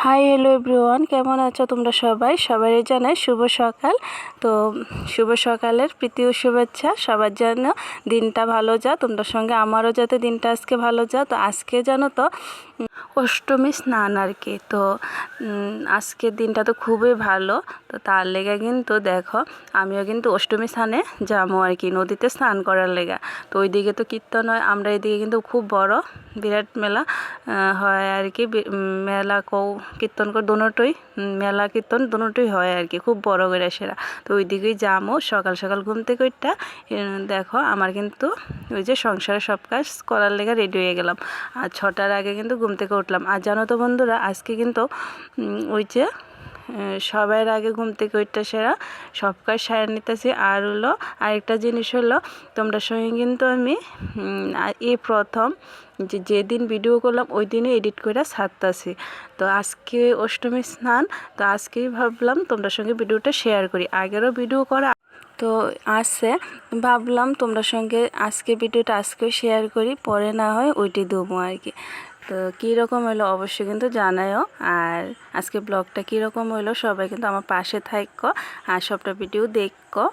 Hi hello everyone, কেমন আছো তোমরা সবাই? সবারই জানাই শুভ সকাল। তো শুভ সকালের প্রীতি ও শুভেচ্ছা। সবার জন্য দিনটা ভালো যা, তোমরা সঙ্গে আমারও যাতে দিনটা আজকে ভালো যা। তো আজকে জানো তো অষ্টমী স্নান আর কি। তো আজকের দিনটা তো খুবই ভালো। তো তার লেগে কিন্তু দেখো আমিও কিন্তু অষ্টমী স্নানে যাবো আর কি, নদীতে স্নান করার লেগা। তো ওইদিকে তো কীর্তন হয়, আমরা এদিকে কিন্তু খুব বড় বিরাট মেলা হয় আর কি। মেলা কীর্তন করে দুটোই, মেলা কীর্তন দুটোই হয় আর কি, খুব বড় করে সেরা। তো ওই দিকেই যাবো সকাল সকাল ঘুম থেকে ওইটা। দেখো আমার কিন্তু ওই যে সংসারে সব কাজ করার লেগে রেডি হয়ে গেলাম, আর 6টার আগে কিন্তু ঘুম থেকে উঠলাম। আর জানো তো বন্ধুরা, আজকে কিন্তু ওই যে সবার আগে ঘুম থেকে ওইটা সেরা সব কাজ সারা নিতেছি। আর হলো আরেকটা জিনিস হলো, তোমরা সঙ্গে কিন্তু আমি এই প্রথম যেদিন ভিডিও করলাম ওই দিনে এডিট করে ছাড়তেছি। তো আজকে অষ্টমী স্নান, তো আজকেই ভাবলাম তোমরা সঙ্গে ভিডিওটা শেয়ার করি। আগেরও ভিডিও করা তো আছে, ভাবলাম তোমরা সঙ্গে আজকে ভিডিওটা আজকেও শেয়ার করি, পরে না হয় ওইটি দেবো আর কি। তো কীরকম হলো অবশ্যই কিন্তু জানাইও। আর আজকে ব্লগটা কীরকম হলো সবাই কিন্তু আমার পাশে থাকো আর সবটা ভিডিও দেখো।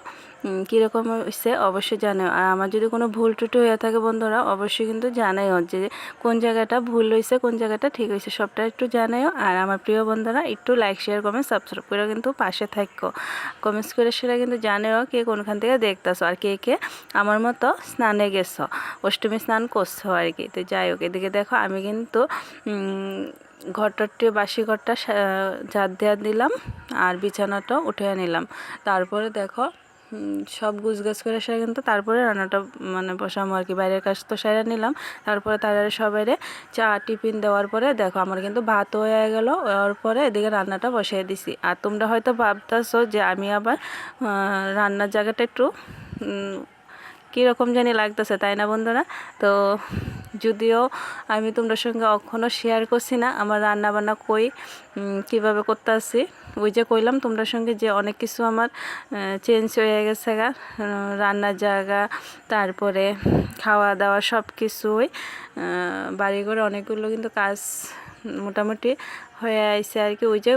কীরকম হয়েছে অবশ্যই জানাও। আর আমার যদি কোনো ভুল ত্রুটি হয়ে থাকে বন্ধুরা, অবশ্যই কিন্তু জানাইও যে কোন জায়গাটা ভুল হয়েছে কোন জায়গাটা ঠিক হয়েছে, সবটা একটু জানাইও। আর আমার প্রিয় বন্ধুরা একটু লাইক শেয়ার কমেন্ট সাবস্ক্রাইব করে কিন্তু পাশে থাকো, কমেন্টস করে সেটা কিন্তু জানাইও কে কোনখান থেকে দেখতেছো, আর কে কে আমার মতো স্নানে গেছো, অষ্টমী স্নান করছো আর কি। তো যাই হোক, এদিকে দেখো আমি কিন্তু ঘরটাটি বাসি ঘরটা ঝাড় দেওয়া দিলাম আর বিছানাটাও উঠে নিলাম। তারপরে দেখো সব গুছগাছ করে সেরে কিন্তু তারপরে রান্নাটা মানে বসাবো আর কি। বাইরের কাজ তো সেরে নিলাম, তারপরে তারা সবাইরে চা টিফিন দেওয়ার পরে দেখো আমার কিন্তু ভাত হয়ে গেল। ওর পরে এদিকে রান্নাটা বসিয়ে দিছি। আর তোমরা হয়তো ভাবতেছো যে আমি আবার রান্নার জায়গাটা একটু কীরকম জানি লাগতেছে, তাই না বন্ধুরা? তো যদিও আমি তোমরা সঙ্গে কখনো শেয়ার করছি না আমার রান্না বান্না কীভাবে করতে আসি। ওই যে কইলাম তোমরা সঙ্গে যে অনেক কিছু আমার চেঞ্জ হয়ে গেছে গা, রান্নার জায়গা, তারপরে খাওয়া দাওয়া সব কিছুই বাড়ি করে অনেকগুলো কিন্তু কাজ মোটামুটি হয়ে আইছে আর কি, ওই যে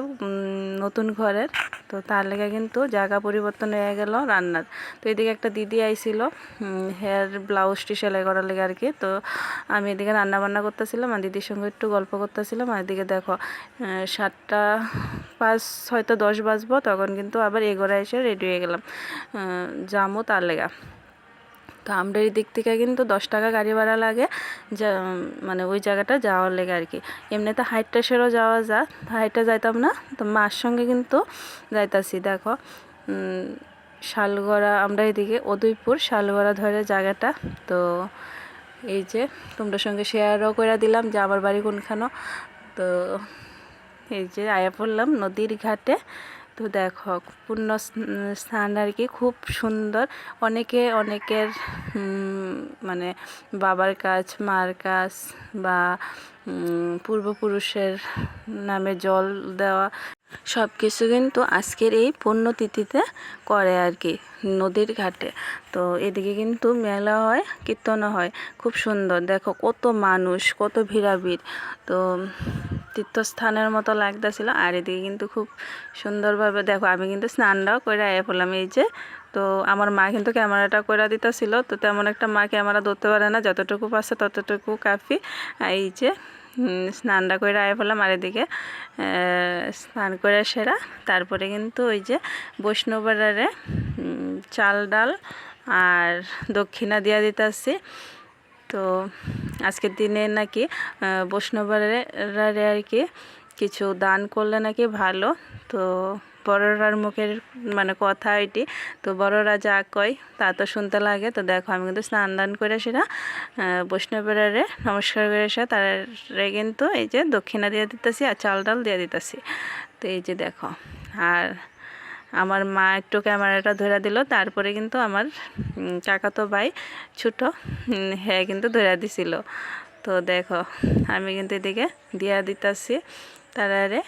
নতুন ঘরের। তো তার লেগে কিন্তু জায়গা পরিবর্তন হয়ে গেল রান্নার। তো এদিকে একটা দিদি আইছিল হেয়ার ব্লাউজটি সেলাই করার লেগে আর কি। তো আমি এদিকে রান্না বান্না করতেছিলাম আর দিদির সঙ্গে একটু গল্প করতেছিলাম। আর এদিকে দেখো 7টা 5 হয়তো 10 বাজবো, তখন কিন্তু আবার এগোরা এসে রেডি হয়ে গেলাম যাবো তার লেগা। তো আমরা এই দিক থেকে কিন্তু 10 টাকা গাড়ি ভাড়া লাগে, যা মানে ওই জায়গাটা যাওয়ার লেগে আর কি। এমনিতে হাইটটা সেরও যাওয়া যায়, হাইটটা যাইতাম না, তো মার সঙ্গে কিন্তু যাইতাছি। দেখো শালগড়া, আমরা এদিকে উদয়পুর শালগড়া ধরে জায়গাটা। তো এই যে তোমরা সঙ্গে শেয়ারও করে দিলাম যে আমার বাড়ি কোনখানো। তো এই যে আয়া পড়লাম নদীর ঘাটে। তো দেখো পূর্ণ স্থান আর কি, খুব সুন্দর। অনেকের মানে বাবার কাছ, মার কাছ বা পূর্বপুরুষের নামে জল দেওয়া সব কিছু কিন্তু আজকের এই পুণ্যতিথিতে করে আর কি নদীর ঘাটে। তো এদিকে কিন্তু মেলা হয়, কীর্তনও হয়, খুব সুন্দর। দেখো কত মানুষ, কত ভিড়াভিড়। তো তীর্থস্থানের মতো লাগতেছিল। আর এদিকে কিন্তু খুব সুন্দরভাবে দেখো আমি কিন্তু স্নানটাও করে আয়া পড়লাম এই যে। তো আমার মা কিন্তু ক্যামেরাটা করে দিতেছিল, তো তেমন একটা মা ক্যামেরা ধরতে পারে না, যতটুকু পাচ্ছে ততটুকু কাফি। এই যে স্নানটা করে আয়া পড়লাম। আর এদিকে স্নান করে সেরা তারপরে কিন্তু ওই যে বৈষ্ণবরারে চাল ডাল আর দক্ষিণা দিয়া দিতেছি। তো আজকের দিনে নাকি বৈষ্ণবরারে আর কি কিছু দান করলে নাকি ভালো। তো বড়রার মুখের মানে কথা এটি, তো বড়রা যা কয় তা তো শুনতে লাগে। তো দেখো আমি কিন্তু স্নান দান করে সেটা বৈষ্ণবেরারে নমস্কার করে এসে তারে কিন্তু এই যে দক্ষিণা দিয়ে দিতেছি আর চাল ডাল দিয়ে দিতেছি। তো এই যে দেখো, আর আমার মা একটু ক্যামেরাটা ধরে দিল, তারপরে কিন্তু আমার কাকাতো ভাই ছোটো হ্যাঁ কিন্তু ধরে দিছিল। তো দেখো আমি কিন্তু এদিকে দিয়া দিতেছি তারারে।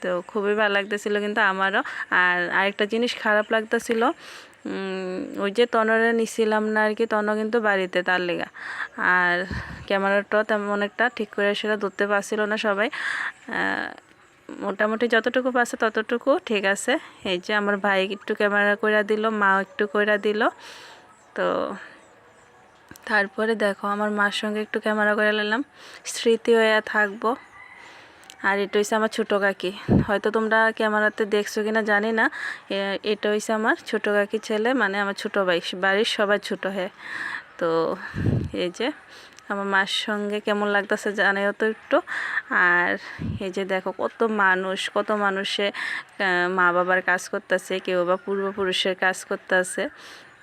তো খুবই ভালো লাগতেছিল কিন্তু আমারও। আর আরেকটা জিনিস খারাপ লাগতেছিল, ওই যে তনরে নিছিলাম না আর কি, তন কিন্তু বাড়িতে তার লেগা। আর ক্যামেরাটাও তেমন একটা ঠিক করে সেটা ধরতে পারছিল না সবাই। মোটামুটি যতটুকু পাচ্ছে ততটুকু ঠিক আছে। এই যে আমার ভাই একটু ক্যামেরা কইরা দিল, মা একটু কইরা দিল। তো তারপরে দেখো আমার মার সঙ্গে একটু ক্যামেরা করে নিলাম, স্মৃতি হয়ে থাকবো। আর এটা হইছে আমার ছোটো কাকি, হয়তো তোমরা ক্যামেরাতে দেখছো কিনা জানি না। এটা হইছে আমার ছোটো কাকি ছেলে, মানে আমার ছোটো ভাই, বাড়ির সবাই ছোটো হ্যাঁ। তো এই যে আমার মার সঙ্গে কেমন লাগতেছে জানাইও তো একটু। আর এই যে দেখো কত মানুষে মা বাবার কাজ করতেছে, কেউ বা পূর্বপুরুষের কাজ করতেছে।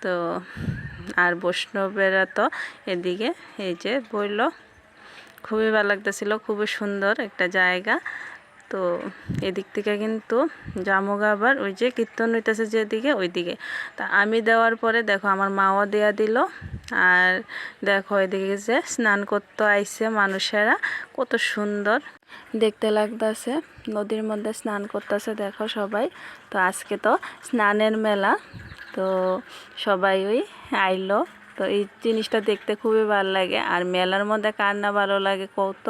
তো আর বৈষ্ণবেরা তো এদিকে এই যে বলল, খুবই ভালো লাগতেছিল, খুবই সুন্দর একটা জায়গা। তো এদিক থেকে কিন্তু জামুগা আবার ওই যে কীর্তন হইতেছে যেদিকে ওইদিকে। তা আমি দেওয়ার পরে দেখো আমার মাও দেয়া দিল। আর দেখো এদিকে যে স্নান করতে আইছে মানুষেরা, কত সুন্দর দেখতে লাগতেছে, নদীর মধ্যে স্নান করতেছে দেখো সবাই। তো আজকে তো স্নানের মেলা, তো সবাই ওই আইলো। তো এই জিনিসটা দেখতে খুবই ভালো লাগে। আর মেলার মধ্যে কার না ভালো লাগে কত।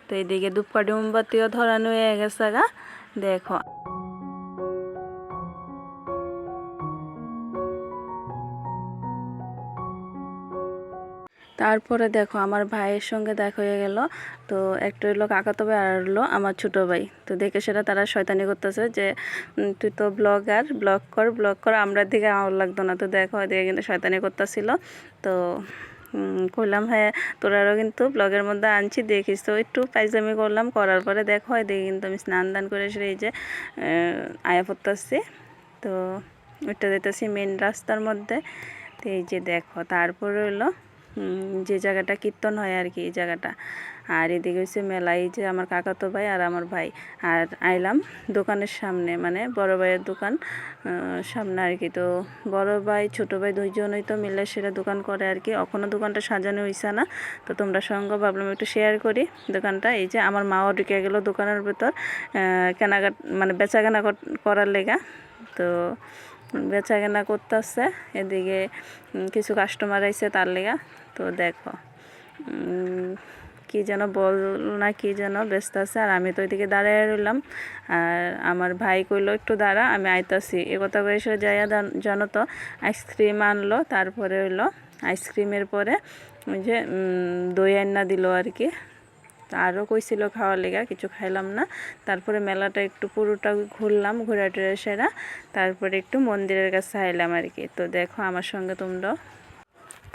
তো এইদিকে ধূপকাঠি মোমবাতিও ধরানো হয়ে গেছে গা দেখো। তারপরে দেখো আমার ভাইয়ের সঙ্গে দেখা হয়ে গেল। তো একটা হইলো কাকাতো ভাই আর হলো আমার ছোটো ভাই। তো দেখে সেটা তারা শয়তানি করতেছে যে তুই তো ব্লগ কর, আমরা দিকে আমার লাগতো না। তো দেখো এদিকে কিন্তু শয়তানি করতেছিল। তো করলাম হ্যাঁ তোরারও কিন্তু ব্লগের মধ্যে আনছি দেখিস। তো একটু পাইজামি করলাম, করার পরে দেখো এদিকে কিন্তু আমি স্নান দান করে এসে এই যে আয়া পড়তেছি। তো ওইটা যেতেছি মেন রাস্তার মধ্যে। তো এই যে দেখো তারপরে হলো যে জায়গাটা কীর্তন হয় আর কি, এই জায়গাটা। আর এদিকে হচ্ছে মেলা, এই যে আমার কাকাতো ভাই আর আমার ভাই। আর আইলাম দোকানের সামনে, মানে বড় ভাইয়ের দোকান সামনে আর কি। তো বড় ভাই ছোটো ভাই দুইজনই তো মিলে সেটা দোকান করে আর কি। এখনও দোকানটা সাজানো হয়েছে না। তো তোমরা সঙ্গে ভাবলাম একটু শেয়ার করি দোকানটা। এই যে আমার মাও ঢুকে গেলো দোকানের ভেতর কেনাকাটা মানে বেচাকেনা করার লেগা। তো বেচাকেনা করতেছে, এদিকে কিছু কাস্টমার আইছে তার লেগা। তো দেখো কি যেন বল না কি যেন ব্যস্ত আছে। আর আমি তো ওইদিকে দাঁড়ায় রইলাম। আর আমার ভাই কইলো একটু দাঁড়া আমি আইতাছি, এ কথা করে সে যাইয়া জানো তো আইসক্রিম আনলো। তারপরে হইলো আইসক্রিমের পরে ওই যে দই আন্না দিল আর কি। আরও কইছিল খাওয়ার লেগা, কিছু খাইলাম না। তারপরে মেলাটা একটু পুরোটা ঘুরলাম, ঘোরা টোরা সেরা। তারপরে একটু মন্দিরের কাছে আইলাম আর কি। তো দেখো আমার সঙ্গে তোমরা।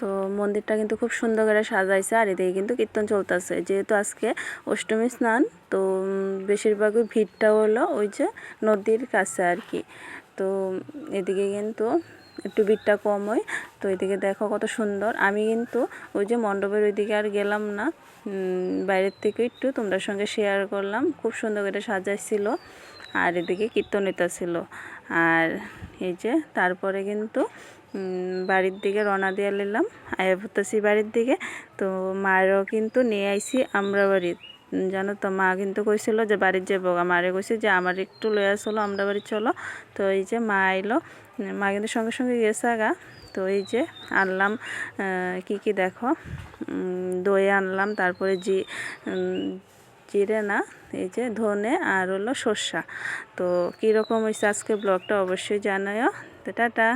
তো মন্দিরটা কিন্তু খুব সুন্দর করে সাজাইছে। আর এদিকে কিন্তু কীর্তন চলতেছে, যেহেতু আজকে অষ্টমী স্নান। তো বেশিরভাগই ভিড়টা হলো ওই যে নদীর কাছে আর কি। তো এদিকে কিন্তু একটু ভিড়টা কম হয়। তো এদিকে দেখো কত সুন্দর। আমি কিন্তু ওই যে মণ্ডপের ওইদিকে আর গেলাম না, বাইরের থেকে একটু তোমরা সঙ্গে শেয়ার করলাম। খুব সুন্দর করে সাজাইছিল। আর এদিকে কীর্তন ছিল। আর এই যে তারপরে কিন্তু বাড়ির দিকে রওনা দিয়ে নিলাম, আয়া পড়তেছি বাড়ির দিকে। তো মায়েরও কিন্তু নিয়ে আইছি আমরা বাড়ির, জানো তো মা কিন্তু কইছিল যে বাড়ির যাবো, মারে কইছে যে আমার একটু লইয়া চলো আমরা বাড়ি চলো। তো এই যে মা আইলো, মা কিন্তু সঙ্গে সঙ্গে গেছে আগা। তো এই যে আনলাম কি দেখো দই আনলাম, তারপরে জিরে না এই যে ধনে আর হলো সর্ষা। তো কীরকম হয়েছে আজকে ব্লগটা অবশ্যই জানাও। তো টাটা।